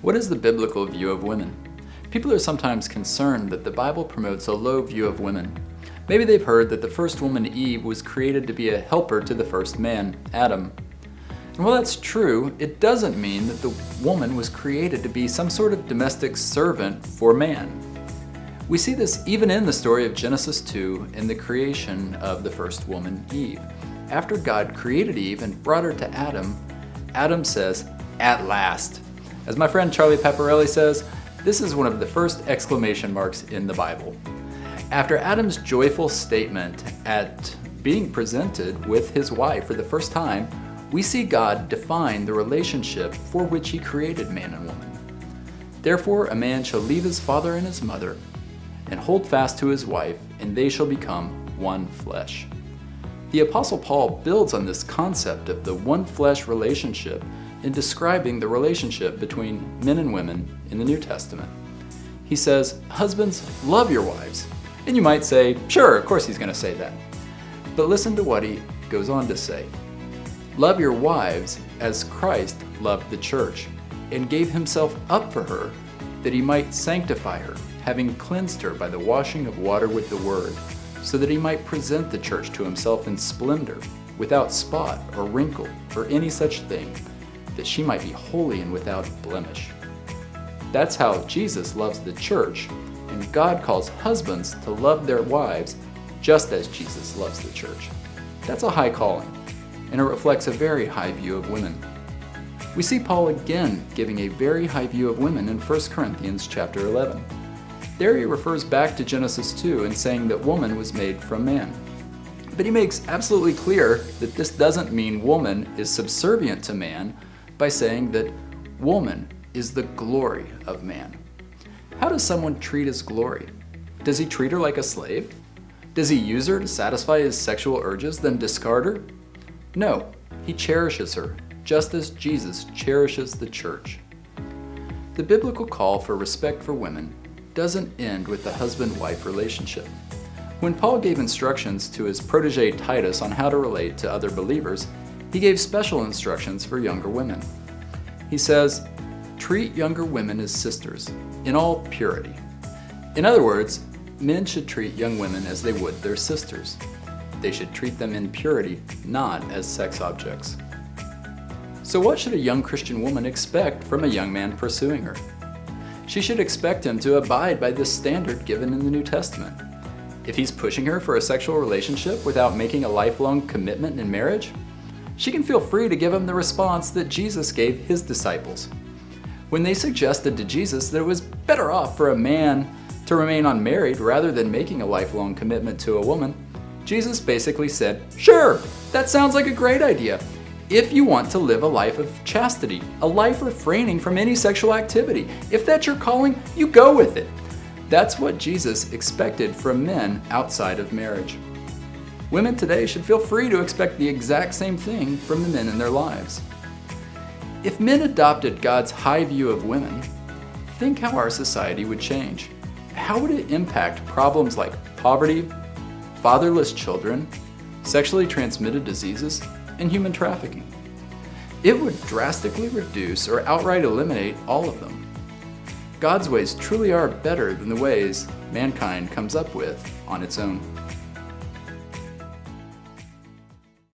What is the biblical view of women? People are sometimes concerned that the Bible promotes a low view of women. Maybe they've heard that the first woman, Eve, was created to be a helper to the first man, Adam. And while that's true, it doesn't mean that the woman was created to be some sort of domestic servant for man. We see this even in the story of Genesis 2 and the creation of the first woman, Eve. After God created Eve and brought her to Adam, Adam says, "At last." As my friend Charlie Paparelli says, this is one of the first exclamation marks in the Bible. After Adam's joyful statement at being presented with his wife for the first time, we see God define the relationship for which he created man and woman. "Therefore a man shall leave his father and his mother, and hold fast to his wife, and they shall become one flesh." The Apostle Paul builds on this concept of the one flesh relationship in describing the relationship between men and women in the New Testament. He says, "Husbands, love your wives." And you might say, sure, of course he's going to say that. But listen to what he goes on to say. "Love your wives as Christ loved the church, and gave himself up for her, that he might sanctify her, having cleansed her by the washing of water with the word, so that he might present the church to himself in splendor, without spot or wrinkle or any such thing, that she might be holy and without blemish." That's how Jesus loves the church, and God calls husbands to love their wives just as Jesus loves the church. That's a high calling, and it reflects a very high view of women. We see Paul again giving a very high view of women in 1 Corinthians chapter 11. There he refers back to Genesis 2 and saying that woman was made from man. But he makes absolutely clear that this doesn't mean woman is subservient to man by saying that woman is the glory of man. How does someone treat his glory? Does he treat her like a slave? Does he use her to satisfy his sexual urges, then discard her? No, he cherishes her, just as Jesus cherishes the church. The biblical call for respect for women doesn't end with the husband-wife relationship. When Paul gave instructions to his protege Titus on how to relate to other believers, he gave special instructions for younger women. He says, "Treat younger women as sisters, in all purity." In other words, men should treat young women as they would their sisters. They should treat them in purity, not as sex objects. So what should a young Christian woman expect from a young man pursuing her? She should expect him to abide by this standard given in the New Testament. If he's pushing her for a sexual relationship without making a lifelong commitment in marriage, she can feel free to give him the response that Jesus gave his disciples. When they suggested to Jesus that it was better off for a man to remain unmarried rather than making a lifelong commitment to a woman, Jesus basically said, "Sure, that sounds like a great idea. If you want to live a life of chastity, a life refraining from any sexual activity, if that's your calling, you go with it." That's what Jesus expected from men outside of marriage. Women today should feel free to expect the exact same thing from the men in their lives. If men adopted God's high view of women, think how our society would change. How would it impact problems like poverty, fatherless children, sexually transmitted diseases, and human trafficking? It would drastically reduce or outright eliminate all of them. God's ways truly are better than the ways mankind comes up with on its own.